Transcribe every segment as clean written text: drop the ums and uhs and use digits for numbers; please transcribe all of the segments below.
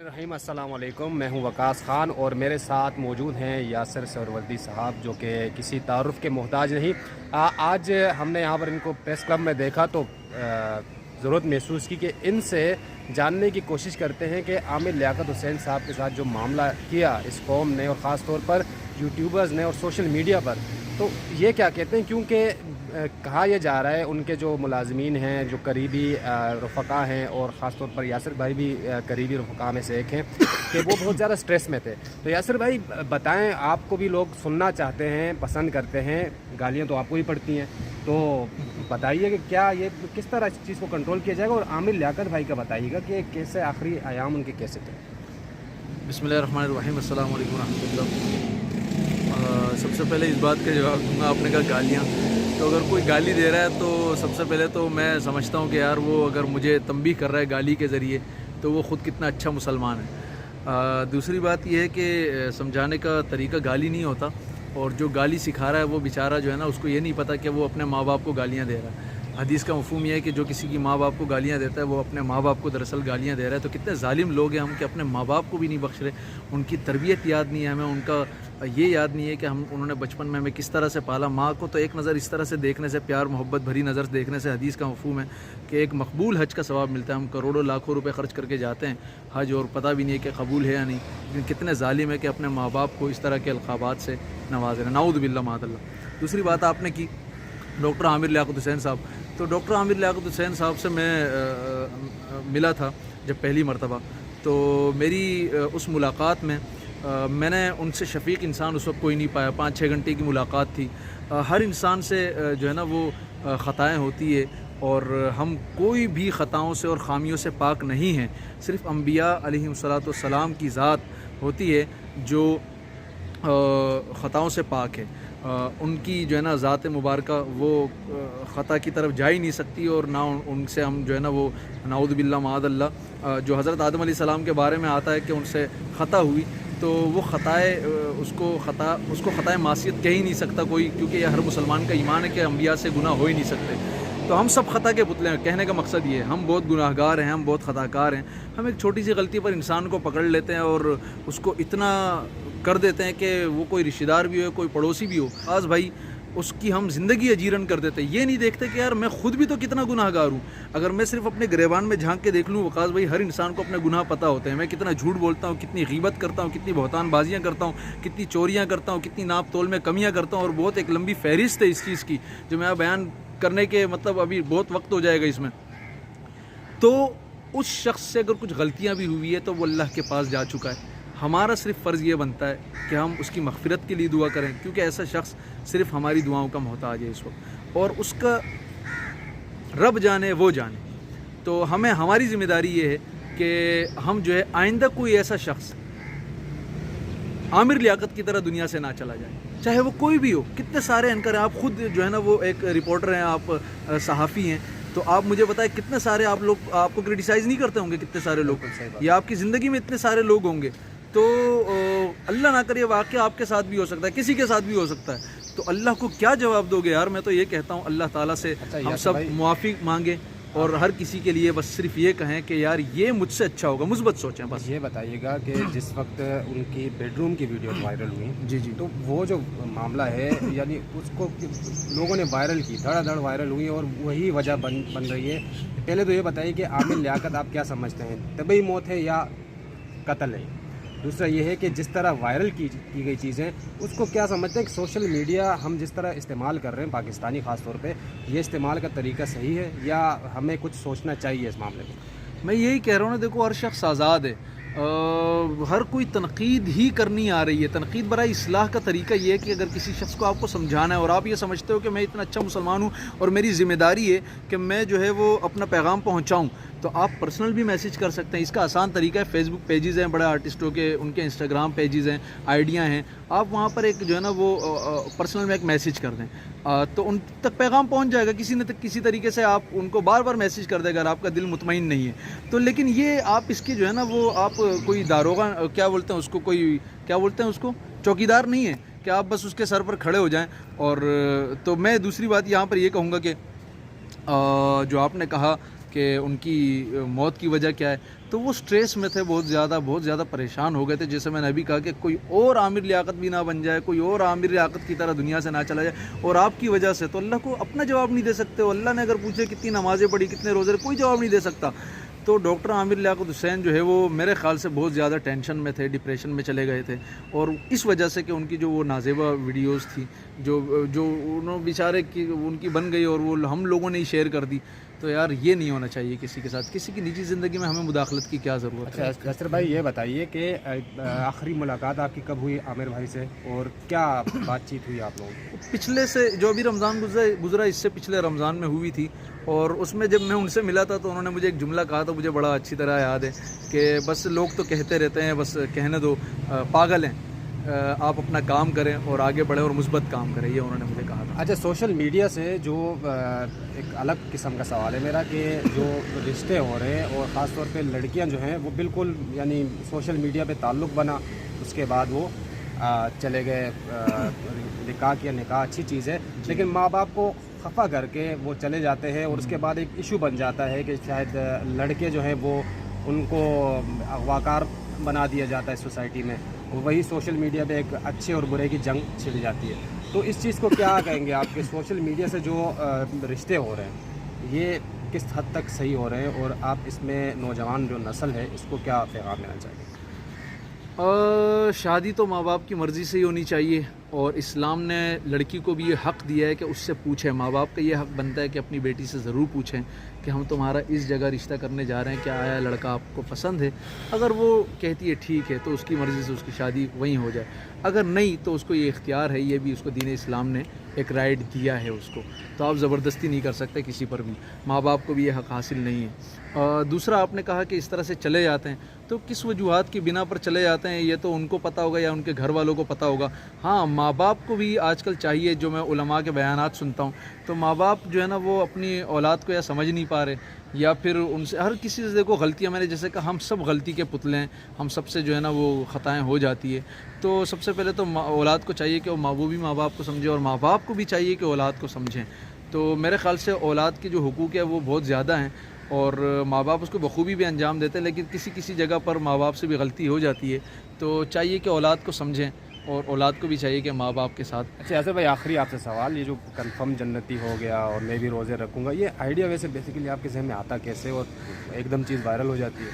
रहीम अस्सलाम वालेकुम। मैं हूं वकास ख़ान और मेरे साथ मौजूद हैं यासिर सरवर्दी साहब, जो कि किसी तारुफ के मोहताज नहीं। आज हमने यहाँ पर इनको प्रेस क्लब में देखा तो ज़रूरत महसूस की कि इनसे जानने की कोशिश करते हैं कि आमिर लियाकत हुसैन साहब के साथ जो मामला किया इस कौम ने और ख़ास तौर पर यूट्यूबर्स ने और सोशल मीडिया पर, तो ये क्या कहते हैं। क्योंकि कहा यह जा रहा है उनके जो मुलाजमीन हैं, जो करीबी रफ़क़ा हैं और ख़ास तौर पर यासिर भाई भी करीबी रफ़क़ा में से एक हैं, कि वो बहुत ज़्यादा स्ट्रेस में थे। तो यासिर भाई बताएं, आपको भी लोग सुनना चाहते हैं, पसंद करते हैं, गालियाँ तो आपको ही पड़ती हैं, तो बताइए कि क्या ये किस तरह इस चीज़ को कंट्रोल किया जाएगा। और आमिर लियाकत भाई का बताइएगा कि कैसे आखिरी आयाम उनके कैसे थे। बिस्मिल्लाहिर्रहमानिर्रहीम, अस्सलाम वालेकुम रहमतुल्लाह। सबसे पहले इस बात का जवाब दूंगा, आपने कहा गालियाँ, तो अगर कोई गाली दे रहा है तो सबसे पहले तो मैं समझता हूँ कि यार वो अगर मुझे तंबीह कर रहा है गाली के ज़रिए तो वो ख़ुद कितना अच्छा मुसलमान है। दूसरी बात यह है कि समझाने का तरीका गाली नहीं होता, और जो गाली सिखा रहा है वो बेचारा जो है ना, उसको ये नहीं पता कि वो अपने माँ बाप को गालियाँ दे रहा है। हदीस का मफ़हूम यह है कि जो किसी की माँ बाप को गालियाँ देता है वो अपने माँ बाप को दरअसल गालियाँ दे रहा है। तो कितने ज़ालिम लोग हैं हम कि अपने माँ बाप को भी नहीं बख्श रहे। उनकी तरबियत याद नहीं है हमें, उनका ये याद नहीं है कि उन्होंने बचपन में हमें किस तरह से पाला। माँ को तो एक नज़र इस तरह से देखने से, प्यार मोहब्बत भरी नज़र से देखने से हदीस का मफ़हूम है कि एक मकबूल हज का सवाब मिलता है। हम करोड़ों लाखों रुपए खर्च करके जाते हैं हज, और पता भी नहीं है कि कबूल है या नहीं। लेकिन कितने ज़ालिम है कि अपने माँ बाप को इस तरह के अलक़ाबात से नवाज रहे। नाऊज़ बिल्लाह माअल्लाह। दूसरी बात आपने की डॉक्टर आमिर लियाकत हुसैन साहब, तो डॉक्टर आमिर लियाकत हुसैन साहब से मैं मिला था जब पहली मरतबा। तो मेरी उस मुलाकात में मैंने उनसे शफ़ीक इंसान उस वक्त कोई नहीं पाया। 5-6 घंटे की मुलाकात थी। हर इंसान से जो है ना वो ख़ताएँ होती है, और हम कोई भी ख़ताओं से और ख़ामियों से पाक नहीं हैं। सिर्फ़ अम्बिया अलैहिस्सलाम की ज़ात होती है जो ख़ताओं से पाक है। उनकी जो है ना ज़ात मुबारका वो ख़ता की तरफ जा ही नहीं सकती, और ना उनसे हम जो है ना वो नाऊज़ बिल्लाह माअल्लाह, जो हज़रत आदम अलैहिस्सलाम के बारे में आता है कि उनसे ख़ता हुई, तो वो उसको ख़ताए मासियत कह ही नहीं सकता कोई, क्योंकि यह हर मुसलमान का ईमान है कि अम्बिया से गुनाह हो ही नहीं सकते। तो हम सब ख़ता के पुतले हैं। कहने का मकसद ये है, हम बहुत गुनाहगार हैं, हम बहुत ख़ताकार हैं। हम एक छोटी सी गलती पर इंसान को पकड़ लेते हैं और उसको इतना कर देते हैं कि वो कोई रिश्तेदार भी हो, कोई पड़ोसी भी हो, आज भाई उसकी हम ज़िंदगी अजीरन कर देते हैं। ये नहीं देखते कि यार मैं ख़ुद भी तो कितना गुनाहगार हूँ। अगर मैं सिर्फ अपने गिरेबान में झांक के देख लूँ वकास भाई, हर इंसान को अपने गुनाह पता होते हैं। मैं कितना झूठ बोलता हूँ, कितनी ग़ीबत करता हूँ, कितनी बहतान बाजियाँ करता हूँ, कितनी चोरियाँ करता हूँ, कितनी नाप तोल में कमियाँ करता हूँ, और बहुत एक लंबी फहरिस्त है इस चीज़ की, जो मैं बयान करने के मतलब अभी बहुत वक्त हो जाएगा इसमें। तो उस शख्स से अगर कुछ गलतियाँ भी हुई है तो वो अल्लाह के पास जा चुका है। हमारा सिर्फ फ़र्ज़ ये बनता है कि हम उसकी मग़फ़िरत के लिए दुआ करें, क्योंकि ऐसा शख्स सिर्फ हमारी दुआओं का मोहताज है इस वक्त, और उसका रब जाने वो जाने। तो हमें हमारी ज़िम्मेदारी ये है कि हम जो है आइंदा कोई ऐसा शख्स आमिर लियाकत की तरह दुनिया से ना चला जाए, चाहे वो कोई भी हो। कितने सारे एंकर हैं, आप खुद जो है ना वो एक रिपोर्टर हैं, आप सहाफ़ी हैं, तो आप मुझे बताएं कितने सारे आप लोग आपको क्रिटिसाइज़ नहीं करते होंगे, कितने सारे लोग, या आपकी ज़िंदगी में इतने सारे लोग होंगे। तो अल्लाह ना करे वाक़या आपके साथ भी हो सकता है, किसी के साथ भी हो सकता है। तो अल्लाह को क्या जवाब दोगे यार। मैं तो ये कहता हूँ अल्लाह ताला से हम सब मुआफ़ी मांगें, और हर किसी के लिए बस सिर्फ ये कहें कि यार ये मुझसे अच्छा होगा, मुस्बत सोचें बस। ये बताइएगा कि जिस वक्त उनकी बेडरूम की वीडियो वायरल हुई, जी जी, तो वो जो मामला है यानी उसको लोगों ने वायरल की, धड़ाधड़ वायरल हुई, और वही वजह बन रही है। पहले तो ये बताइए कि आमिर लियाकत आप क्या समझते हैं, तबई मौत है या कत्ल है। दूसरा ये है कि जिस तरह वायरल की गई चीज़ें, उसको क्या समझते हैं कि सोशल मीडिया हम जिस तरह इस्तेमाल कर रहे हैं पाकिस्तानी ख़ास तौर पे, ये इस्तेमाल का तरीका सही है या हमें कुछ सोचना चाहिए इस मामले में। मैं यही कह रहा हूँ ना, देखो हर शख्स आज़ाद है, हर कोई तनकीद ही करनी आ रही है। तनकीद बराए इस्लाह का तरीका ये है कि अगर किसी शख्स को आपको समझाना है और आप ये समझते हो कि मैं इतना अच्छा मुसलमान हूँ और मेरी ज़िम्मेदारी है कि मैं जो है वो अपना पैगाम पहुँचाऊँ, तो आप पर्सनल भी मैसेज कर सकते हैं। इसका आसान तरीका है, फेसबुक पेजेस हैं बड़े आर्टिस्टों के, उनके इंस्टाग्राम पेजेस हैं, आइडिया हैं, आप वहाँ पर एक जो है ना वो पर्सनल में एक मैसेज कर दें, तो उन तक पैगाम पहुँच जाएगा। किसी तरीके से आप उनको बार बार मैसेज कर दें अगर आपका दिल मुतमईन नहीं है तो। लेकिन ये आप इसकी जो है ना वो आप कोई दारोगा क्या बोलते हैं उसको, कोई क्या बोलते हैं उसको, चौकीदार नहीं है कि आप बस उसके सर पर खड़े हो जाएं। और तो मैं दूसरी बात यहाँ पर ये कहूँगा कि जो आपने कहा کہ ان کی موت کی وجہ کیا ہے، تو وہ سٹریس میں تھے، بہت زیادہ پریشان ہو گئے تھے. جیسے میں نے ابھی کہا کہ کوئی اور عامر لیاقت بھی نہ بن جائے، کوئی اور عامر لیاقت کی طرح دنیا سے نہ چلا جائے، اور آپ کی وجہ سے. تو اللہ کو اپنا جواب نہیں دے سکتے. اللہ نے اگر پوچھے کتنی نمازیں پڑھی، کتنے روزے، کوئی جواب نہیں دے سکتا. تو ڈاکٹر عامر لیاقت حسین جو ہے وہ میرے خیال سے بہت زیادہ ٹینشن میں تھے، ڈپریشن میں چلے گئے تھے، اور اس وجہ سے کہ ان کی جو وہ نازیبہ ویڈیوز تھی جو انہوں بیچارے کی ان کی بن گئی اور وہ ہم لوگوں نے ہی شیئر کر دی. تو یار یہ نہیں ہونا چاہیے کسی کے ساتھ. کسی کی نجی زندگی میں ہمیں مداخلت کی کیا ضرورت ہے. اچھا یاسر بھائی یہ بتائیے کہ آخری ملاقات آپ کی کب ہوئی عامر بھائی سے اور کیا بات چیت ہوئی آپ لوگوں کی؟ پچھلے سے جو ابھی رمضان گزرا اس سے پچھلے رمضان میں ہوئی تھی، اور اس میں جب میں ان سے ملا تھا تو انہوں نے مجھے ایک جملہ کہا تھا، مجھے بڑا اچھی طرح یاد ہے کہ بس لوگ تو کہتے رہتے ہیں، بس کہنے دو، پاگل ہیں، آپ اپنا کام کریں اور آگے بڑھیں اور مثبت کام کریں. یہ انہوں نے مجھے کہا تھا. اچھا سوشل میڈیا سے جو ایک الگ قسم کا سوال ہے میرا کہ جو رشتے ہو رہے ہیں اور خاص طور پہ لڑکیاں جو ہیں وہ بالکل یعنی سوشل میڈیا پہ تعلق بنا، اس کے بعد وہ چلے گئے نکاح کیا. نکاح اچھی چیز ہے لیکن ماں باپ کو خفا کر کے وہ چلے جاتے ہیں اور اس کے بعد ایک ایشو بن جاتا ہے کہ شاید لڑکے جو ہیں وہ ان کو اغواکار بنا دیا جاتا ہے سوسائٹی میں. وہی سوشل میڈیا پہ ایک اچھے اور برے کی جنگ چھڑ جاتی ہے. تو اس چیز کو کیا کہیں گے آپ کہ سوشل میڈیا سے جو رشتے ہو رہے ہیں یہ کس حد تک صحیح ہو رہے ہیں، اور آپ اس میں نوجوان جو نسل ہے اس کو کیا پیغام دینا چاہیے؟ شادی تو ماں باپ کی مرضی سے ہی ہونی چاہیے، اور اسلام نے لڑکی کو بھی یہ حق دیا ہے کہ اس سے پوچھیں. ماں باپ کا یہ حق بنتا ہے کہ اپنی بیٹی سے ضرور پوچھیں کہ ہم تمہارا اس جگہ رشتہ کرنے جا رہے ہیں، کیا آیا لڑکا آپ کو پسند ہے. اگر وہ کہتی ہے ٹھیک ہے تو اس کی مرضی سے اس کی شادی وہیں ہو جائے. اگر نہیں تو اس کو یہ اختیار ہے، یہ بھی اس کو دین اسلام نے ایک رائٹ دیا ہے اس کو. تو آپ زبردستی نہیں کر سکتے کسی پر بھی. ماں باپ کو بھی یہ حق حاصل نہیں ہے. دوسرا آپ نے کہا کہ اس طرح سے چلے جاتے ہیں، تو کس وجوہات کی بنا پر چلے جاتے ہیں یہ تو ان کو پتہ ہوگا یا ان کے گھر والوں کو پتہ ہوگا. ہاں ماں باپ کو بھی آج کل چاہیے، جو میں علماء کے بیانات سنتا ہوں تو ماں باپ جو ہے نا وہ اپنی اولاد کو یا سمجھ نہیں پا رہے، یا پھر ان سے ہر کسی سے دیکھو غلطیاں. میں نے جیسے کہا ہم سب غلطی کے پتلے ہیں، ہم سب سے جو ہے نا وہ خطائیں ہو جاتی ہے. تو سب سے پہلے تو اولاد کو چاہیے کہ وہ بھی ماں باپ کو سمجھے، اور ماں باپ کو بھی چاہیے کہ اولاد کو سمجھیں. تو میرے خیال سے اولاد کے جو حقوق ہے وہ بہت زیادہ ہیں، اور ماں باپ اس کو بخوبی بھی انجام دیتے ہیں، لیکن کسی جگہ پر ماں باپ سے بھی غلطی ہو جاتی ہے. تو چاہیے کہ اولاد کو سمجھیں، اور اولاد کو بھی چاہیے کہ ماں باپ کے ساتھ. اچھا ایسے بھائی آخری آپ سے سوال، یہ جو کنفرم جنتی ہو گیا اور میں بھی روزے رکھوں گا، یہ آئیڈیا ویسے بیسیکلی آپ کے ذہن میں آتا کیسے اور ایک دم چیز وائرل ہو جاتی ہے؟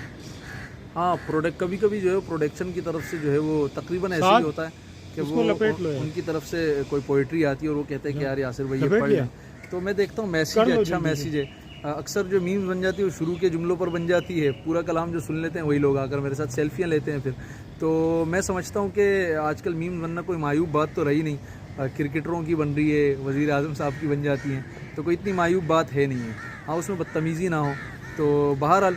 ہاں کبھی جو ہے پروڈکشن کی طرف سے جو ہے وہ تقریباً ایسے ہی ہوتا ہے کہ وہ ان کی طرف سے کوئی پوئٹری آتی ہے اور وہ کہتے ہیں کہ یار یاسر بھائی یہ پڑھ لیں. تو میں دیکھتا ہوں میسیج ہے، اچھا میسیج ہے. اکثر جو میمز بن جاتی ہے وہ شروع کے جملوں پر بن جاتی ہے، پورا کلام جو سن لیتے ہیں وہی لوگ آ کر میرے ساتھ سیلفیاں لیتے ہیں پھر. تو میں سمجھتا ہوں کہ آج کل میمز بننا کوئی معیوب بات تو رہی نہیں. کرکٹروں کی بن رہی ہے، وزیر اعظم صاحب کی بن جاتی ہیں، تو کوئی اتنی معیوب بات ہے نہیں ہے. ہاں اس میں بدتمیزی نہ ہو. تو بہرحال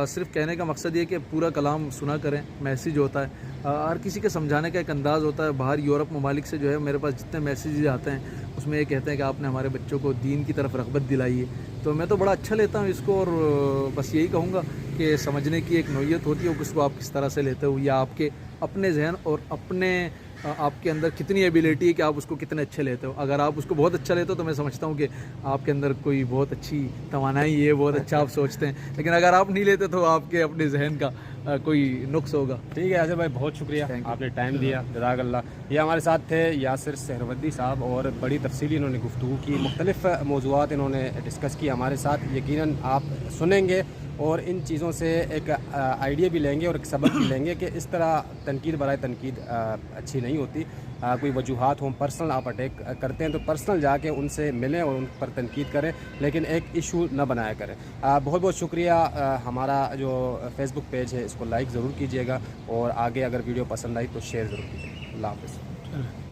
صرف کہنے کا مقصد یہ کہ پورا کلام سنا کریں، میسیج ہوتا ہے. ہر کسی کے سمجھانے کا ایک انداز ہوتا ہے. باہر یورپ ممالک سے جو ہے میرے پاس جتنے میسیجز آتے ہیں اس میں یہ کہتے ہیں کہ آپ نے ہمارے بچوں کو دین کی طرف رغبت دلائی ہے. تو میں تو بڑا اچھا لیتا ہوں اس کو، اور بس یہی کہوں گا کہ سمجھنے کی ایک نوعیت ہوتی ہے، اس کو آپ کس طرح سے لیتے ہو، یا آپ کے اپنے ذہن اور اپنے آپ کے اندر کتنی ایبیلٹی ہے کہ آپ اس کو کتنے اچھے لیتے ہو. اگر آپ اس کو بہت اچھا لیتے ہو تو میں سمجھتا ہوں کہ آپ کے اندر کوئی بہت اچھی توانائی ہے، بہت اچھا آپ سوچتے ہیں. لیکن اگر آپ نہیں لیتے تو آپ کے اپنے ذہن کا کوئی نقص ہوگا. ٹھیک ہے یاسر بھائی، بہت شکریہ، آپ نے ٹائم دیا، جزاک اللہ. یہ ہمارے ساتھ تھے یاسر سہروردی صاحب، اور بڑی تفصیلی انہوں نے گفتگو کی، مختلف موضوعات انہوں نے ڈسکس کی ہمارے ساتھ. یقیناً آپ سنیں گے اور ان چیزوں سے ایک آئیڈیا بھی لیں گے اور ایک سبق بھی لیں گے کہ اس طرح تنقید برائے تنقید اچھی نہیں ہوتی. کوئی وجوہات ہوں، پرسنل آپ اٹیک کرتے ہیں تو پرسنل جا کے ان سے ملیں اور ان پر تنقید کریں، لیکن ایک ایشو نہ بنایا کریں. بہت بہت شکریہ. ہمارا جو فیس بک پیج ہے اس کو لائک ضرور کیجیے گا، اور آگے اگر ویڈیو پسند آئی تو شیئر ضرور کیجیے. اللہ حافظ.